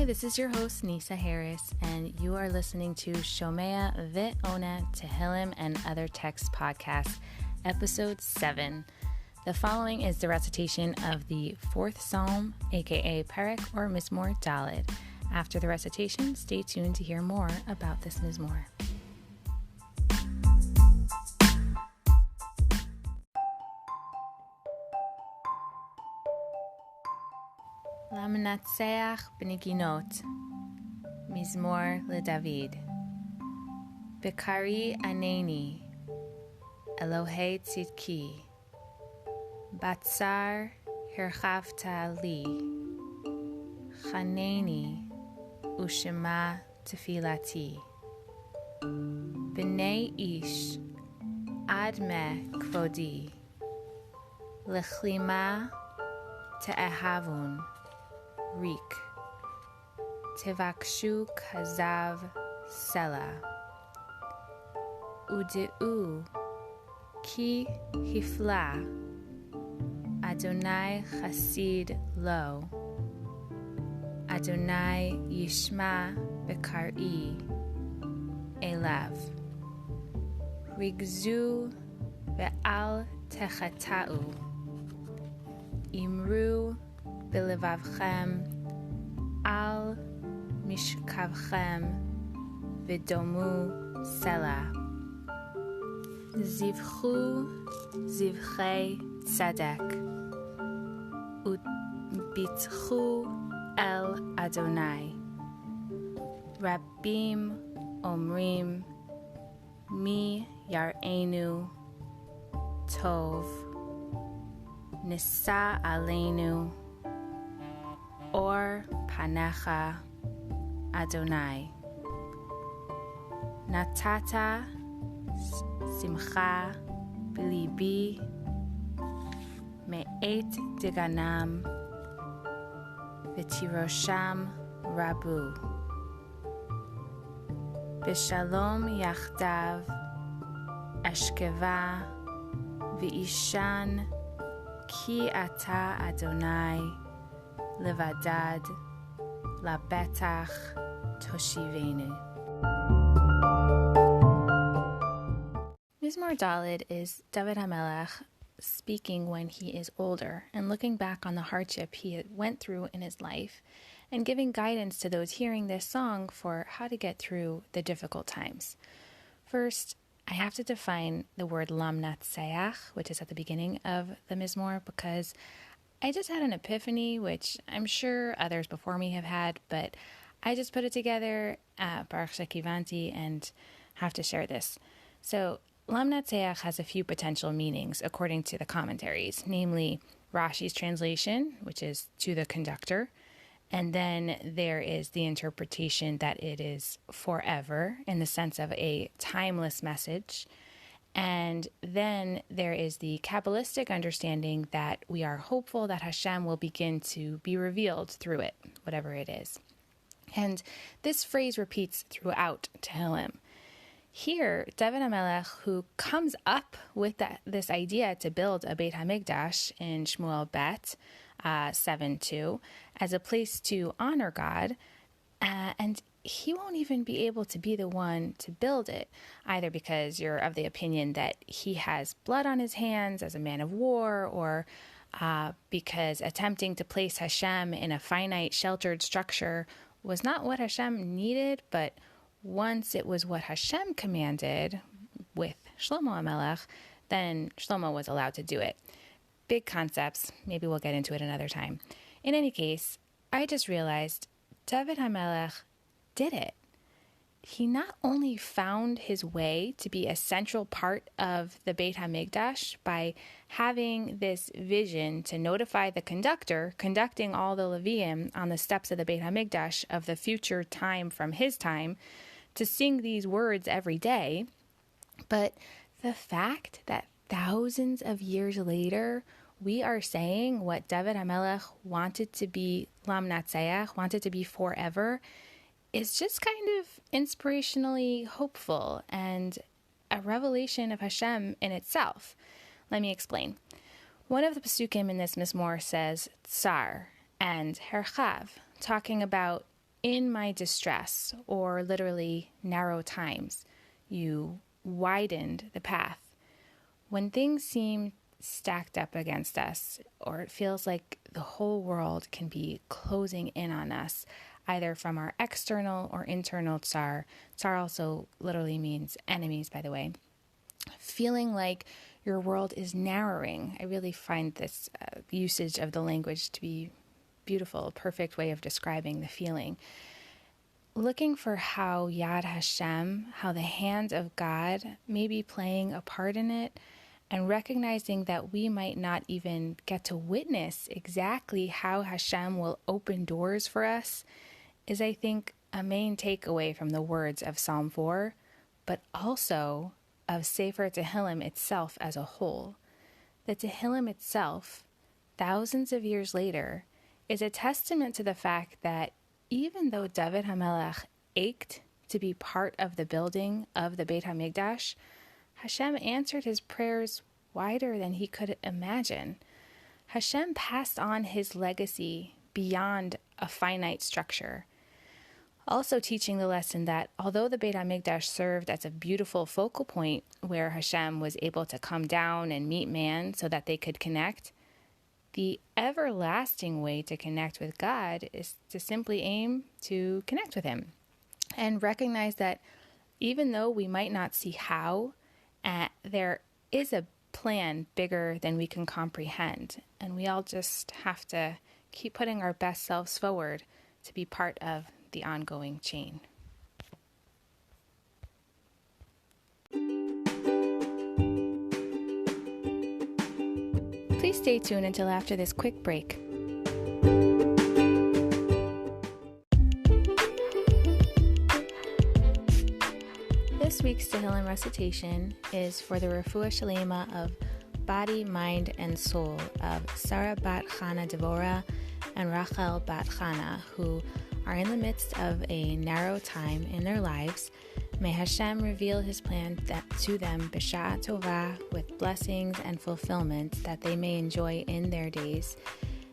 this is your host, Nisa Harris, and you are listening to Shomea V'oneh Tehillim and Other Texts Podcast, Episode 7. The following is the recitation of the 4th Psalm, aka Perek or Mizmor Daled. After the recitation, stay tuned to hear more about this Mizmor. Lamnatseach b'niginot, Mizmor LeDavid. Bekari aneni, Elohei tzidki, Batsar hirchavta li, Chaneni ushema tefilati. B'nei ish, adme kvodi, Lechlima te'ehavun, Rik, Tevakshu Kazav Sela, Udeu Ki Hifla, Adonai Chasid Lo, Adonai Yishma Bekari Elav, Rigzu Ve'al Techatau, Imru Bilevavchem al mishkavchem v'domu sela. Zivchu zivchei tzedek utbitchu el Adonai. Rabim omrim mi yar'enu tov nisa aleinu Or panecha Adonai. Natata simcha bilibi me'et diganam v'tirosham rabu. B'shalom yachdav eshkeva v'ishan ki ata Adonai Levadad labetach toshivenu. Mizmor Daled is David HaMelech speaking when he is older and looking back on the hardship he went through in his life and giving guidance to those hearing this song for how to get through the difficult times. First, I have to define the word lamnatseach, which is at the beginning of the Mizmor, because I just had an epiphany, which I'm sure others before me have had, but I just put it together, Baruch Shekivanti, and have to share this. So, Lamnatseach has a few potential meanings according to the commentaries, namely Rashi's translation, which is to the conductor, and then there is the interpretation that it is forever in the sense of a timeless message. And then there is the Kabbalistic understanding that we are hopeful that Hashem will begin to be revealed through it, whatever it is. And this phrase repeats throughout Tehillim. Here, David HaMelech, who comes up with this idea to build a Beit HaMikdash in Shmuel Bet 7:2 as a place to honor God, and he won't even be able to be the one to build it, either because you're of the opinion that he has blood on his hands as a man of war, or because attempting to place Hashem in a finite, sheltered structure was not what Hashem needed, but once it was what Hashem commanded with Shlomo HaMelech, then Shlomo was allowed to do it. Big concepts, maybe we'll get into it another time. In any case, I just realized David HaMelech did it. He not only found his way to be a central part of the Beit HaMikdash by having this vision to notify the conductor conducting all the Leviim on the steps of the Beit HaMikdash of the future time from his time to sing these words every day, but the fact that thousands of years later we are saying what David HaMelech wanted to be Lamnatseach, wanted to be forever, is just kind of inspirationally hopeful and a revelation of Hashem in itself. Let me explain. One of the Pesukim in this Mizmor says Tsar and Herchav, talking about in my distress, or literally narrow times, you widened the path. When things seem stacked up against us, or it feels like the whole world can be closing in on us, either from our external or internal tsar. Tsar also literally means enemies, by the way. Feeling like your world is narrowing. I really find this usage of the language to be beautiful, perfect way of describing the feeling. Looking for how Yad Hashem, how the hand of God may be playing a part in it, and recognizing that we might not even get to witness exactly how Hashem will open doors for us is, I think, a main takeaway from the words of Psalm 4, but also of Sefer Tehillim itself as a whole. The Tehillim itself, thousands of years later, is a testament to the fact that even though David HaMelech ached to be part of the building of the Beit HaMikdash, Hashem answered his prayers wider than he could imagine. Hashem passed on his legacy beyond a finite structure, also teaching the lesson that although the Beit HaMikdash served as a beautiful focal point where Hashem was able to come down and meet man so that they could connect, the everlasting way to connect with God is to simply aim to connect with him and recognize that even though we might not see how, there is a plan bigger than we can comprehend, and we all just have to keep putting our best selves forward to be part of the ongoing chain. Please stay tuned until after this quick break. This week's Tehillim recitation is for the Refuah Shalema of body, mind, and soul of Sarah Bat Chana Devorah and Rachel Bat Chana, who are in the midst of a narrow time in their lives. May Hashem reveal his plan to them b'sha'a tovah, with blessings and fulfillment that they may enjoy in their days.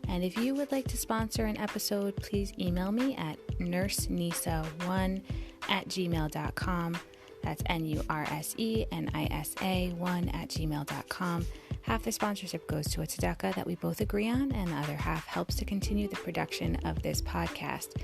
And if you would like to sponsor an episode, please email me at nursenisa1@gmail.com. That's NURSENISA1@gmail.com. Half the sponsorship goes to a tzedakah that we both agree on, and the other half helps to continue the production of this podcast.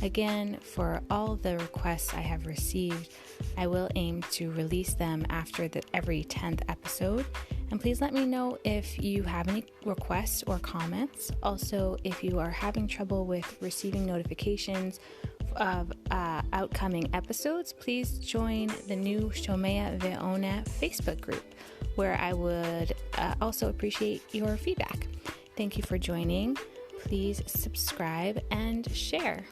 Again, for all the requests I have received, I will aim to release them after every 10th episode. And please let me know if you have any requests or comments. Also, if you are having trouble with receiving notifications of outcoming episodes, please join the new Shomea V'oneh Facebook group, where I would also appreciate your feedback. Thank you for joining. Please subscribe and share.